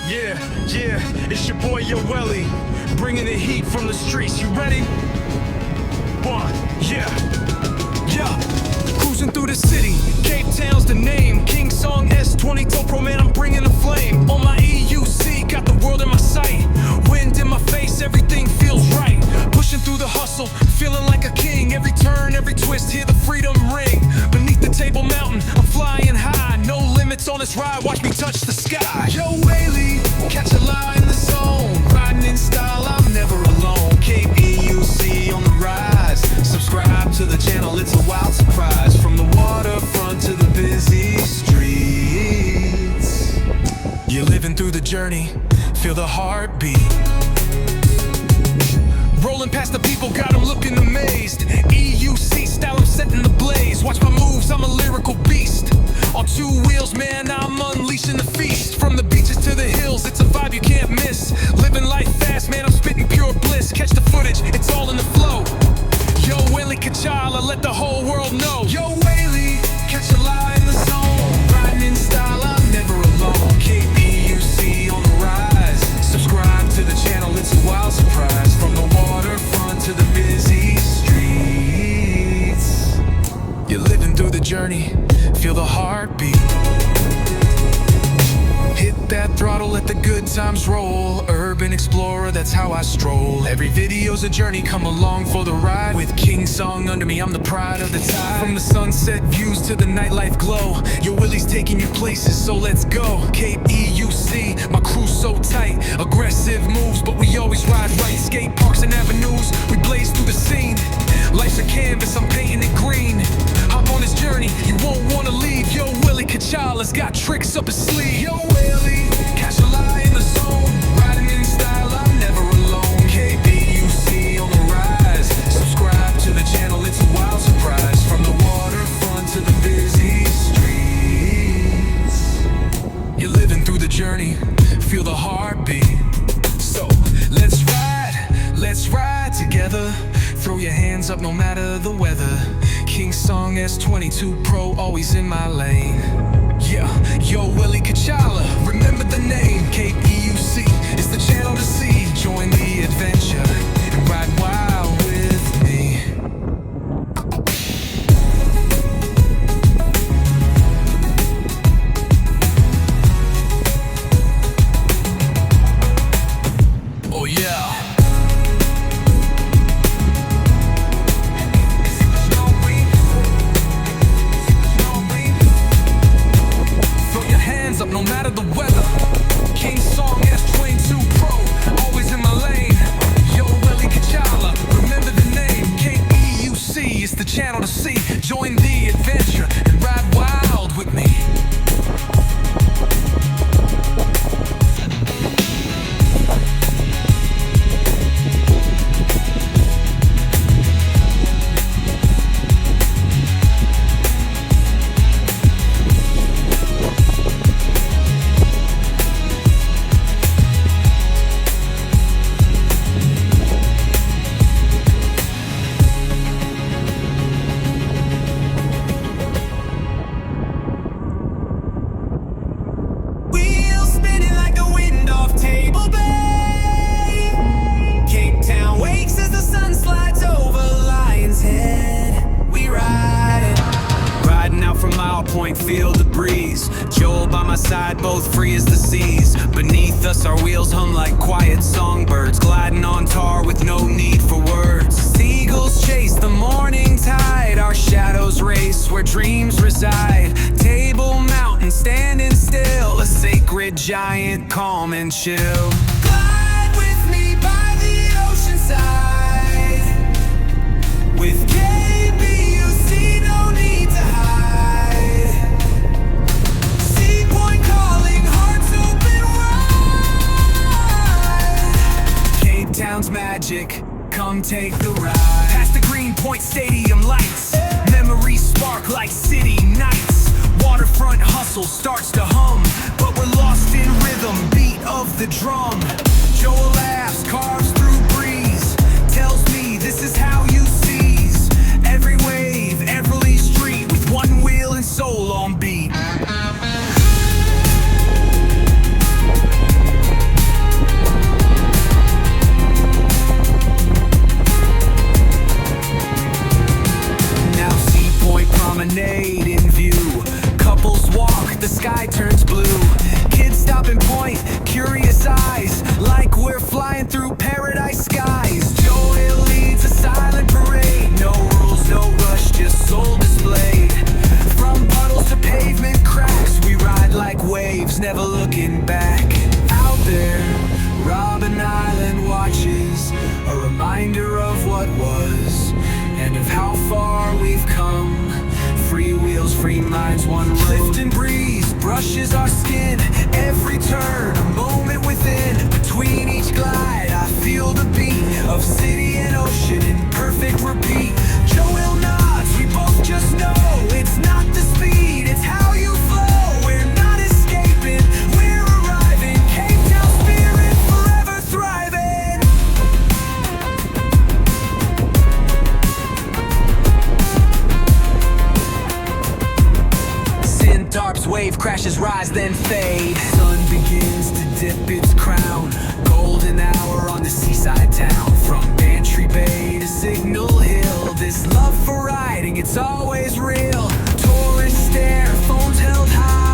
Yeah, it's your boy Yoeli, bringing the heat from the streets. You ready? One, yeah. Cruising through the city, Cape Town's the name. KingSong S22 Pro, man, I'm bringing the flame. On my EUC, got the world in my sight. Wind in my face, everything feels right. Pushing through the hustle, feeling like a king. Every turn, every twist, hear the freedom ring. Beneath the Table Mountain, I'm flying high. No limits on this ride, watch me touch the sky. Yoeli, catch a lie in the zone. Riding in style, I'm never alone. Cape EUC on the rise. Subscribe to the channel, it's a wild surprise. From the waterfront to the busy streets. You're living through the journey, feel the heartbeat. Rolling past the people, got them looking amazed. EUC style, I'm setting the blaze. Watch my moves, I'm a lyrical beast. On two wheels, man, I'm unleashing the feast. From the beaches to the hills, it's a vibe you can't miss. Living life fast, man, I'm spitting pure bliss. Catch the footage, it's all in the flow. Yoeli Kachala, let the whole world know. Yoeli, catch a lie in the zone. Riding in style, I'm never alone. Cape EUC on the rise. Subscribe to the channel, it's a wild surprise. From the waterfront to the busy streets. You're living through the journey, feel the heartbeat. Hit that throttle, let the good times roll. Urban explorer, that's how I stroll. Every video's a journey, come along for the ride. With KingSong under me, I'm the pride of the tide. From the sunset views to the nightlife glow, Yoeli's taking you places, so let's go. Cape EUC, my crew's so tight. Aggressive moves, but we always ride right. Skate parks and avenues, we blaze through the scene. Life's a canvas, I'm painting it green. Hop on this journey, you won't wanna leave. Yoeli Kachala's got tricks up his sleeve. Yoeli, catch a lie in the zone. Riding in style, I'm never alone. KBUC on the rise. Subscribe to the channel, it's a wild surprise. From the waterfront to the busy streets. You're living through the journey, feel the heartbeat. So let's ride together. Throw your hands up no matter the weather. KingSong S22 Pro, always in my lane. Yeah, Yoeli Kachala, remember the name. Cape EUC is the channel to see. Join the adventure and ride wild with me. Oh yeah. Up no matter the weather. KingSong S22 Pro, always in my lane. Yoeli Kachala, remember the name. KEUC is the channel to see. Join the adventure and ride wild with me. Feel the breeze, Joel by my side, both free as the seas. Beneath us our wheels hum like quiet songbirds, gliding on tar with no need for words. Seagulls chase the morning tide, our shadows race where dreams reside. Table Mountain standing still, a sacred giant, calm and chill. Glide with me by the ocean side. With KBUC, no need to hide. Town's magic, come take the ride. Past the Greenpoint Stadium lights, memories spark like city nights. Waterfront hustle starts to hum, but we're lost in rhythm, beat of the drum. Joel laughs, carves through breeze, tells me this is how you seize every wave, every street with one wheel and soul on beat. Robben Island watches, a reminder of what was and of how far we've come. Free wheels, free minds, one road. Clifton breeze brushes our skin, every turn a moment within. Between each glide I feel the beat of city and ocean in perfect repeat. Joel nods, we both just know it's not the speed, it's how you flow. We're not escaping, we're arriving. Cape Town spirit forever thriving. Sintarp's wave crashes, rise then fade. Sun begins to dip its crown, golden hour on the seaside town. From Bantry Bay to Signal Hill, this love for riding, it's always real. Tourists stare, phones held high.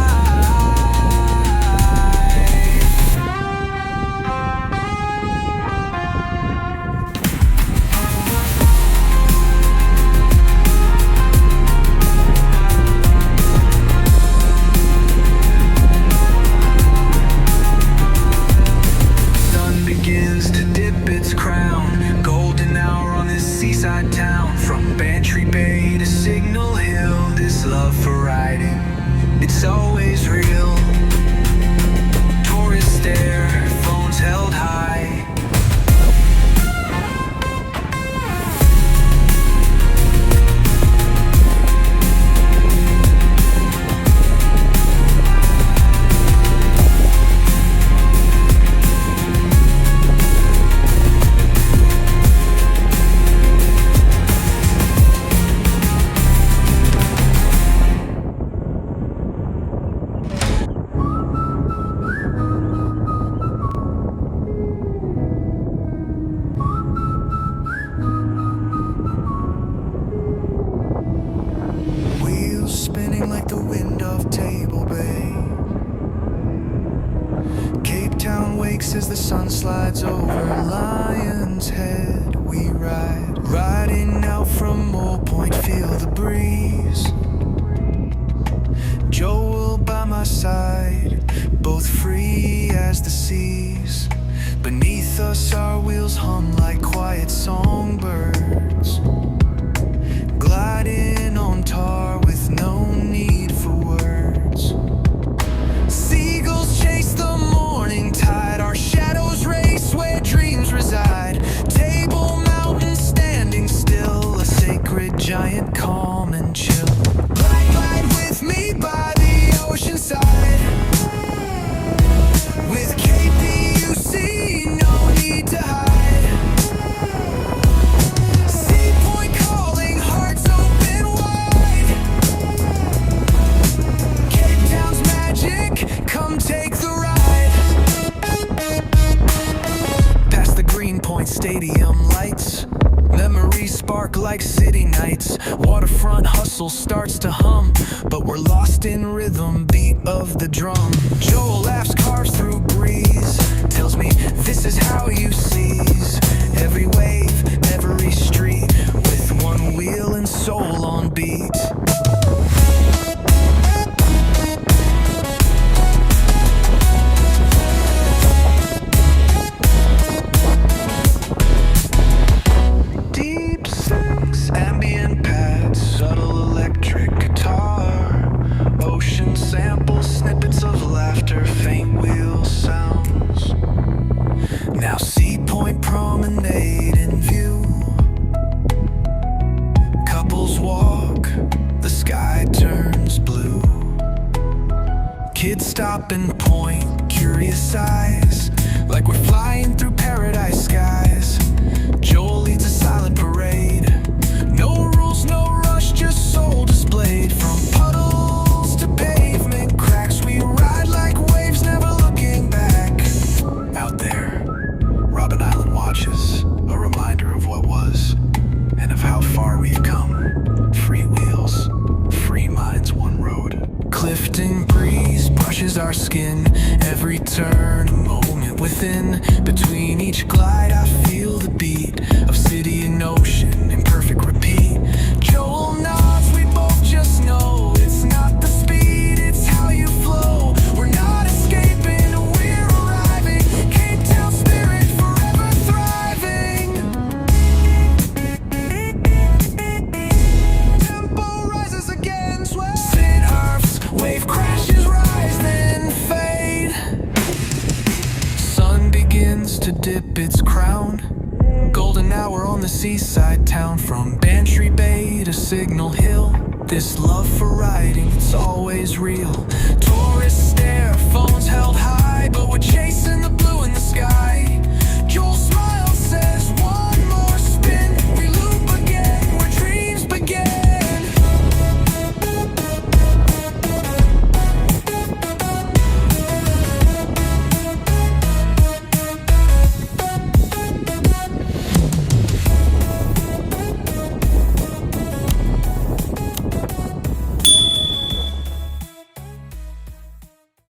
Sun begins to dip its crown, golden hour on this seaside town. From Bantry Bay to Signal Hill, this love for riding, it's always real. Tourists stare, phones held high. Wheels spinning like the wind of Table Bay. Cape Town wakes as the sun slides over Lion's Head. We ride, riding out from Moore Point, feel the breeze. Joel by my side, both free as the seas. Beneath us our wheels hum like quiet songbirds, gliding on tar with no need for words. Seagulls chase the morning tide, our shadows race where dreams reside. Table Mountain standing still, a sacred giant calm and chill. Glide with me by the ocean side, with KPUC, no need to hide. Sea Point calling, hearts open wide. Cape Town's magic, come take the ride. Past the Greenpoint Stadium lights, memories spark like city nights. Waterfront hustle starts to hum, but we're lost in rhythm, beat of the drum. Joel laughs, carves through breeze, tells me this is how you seize every wave, every street, with one wheel and soul on beat. Deep synths, ambient pads, subtle electric guitar, ocean samples, snippets of laughter, faint wheel sounds. Now Sea Point Promenade in view. Couples walk, the sky turns blue. Kids stop and point, curious eyes, like we're flying through paradise skies. Joel leads a silent parade. No rules, no rush, just soul displayed. From puddles to pavement cracks, we ride like waves, never looking back. Out there, Robben Island watches, a reminder of what was and of how far we've come. Free wheels, free minds, one road. Clifton breeze brushes our skin, every turn a moment within. Between each glide I feel the beat of city and ocean in perfect repeat. Joel nods, we both just know it's not the speed, it's how you flow. We're not escaping, we're arriving. Cape Town spirit begins to dip its crown. Golden hour on the seaside town, from Bantry Bay to Signal Hill. This love for riding, it's always real. Tourists stare, phones held high.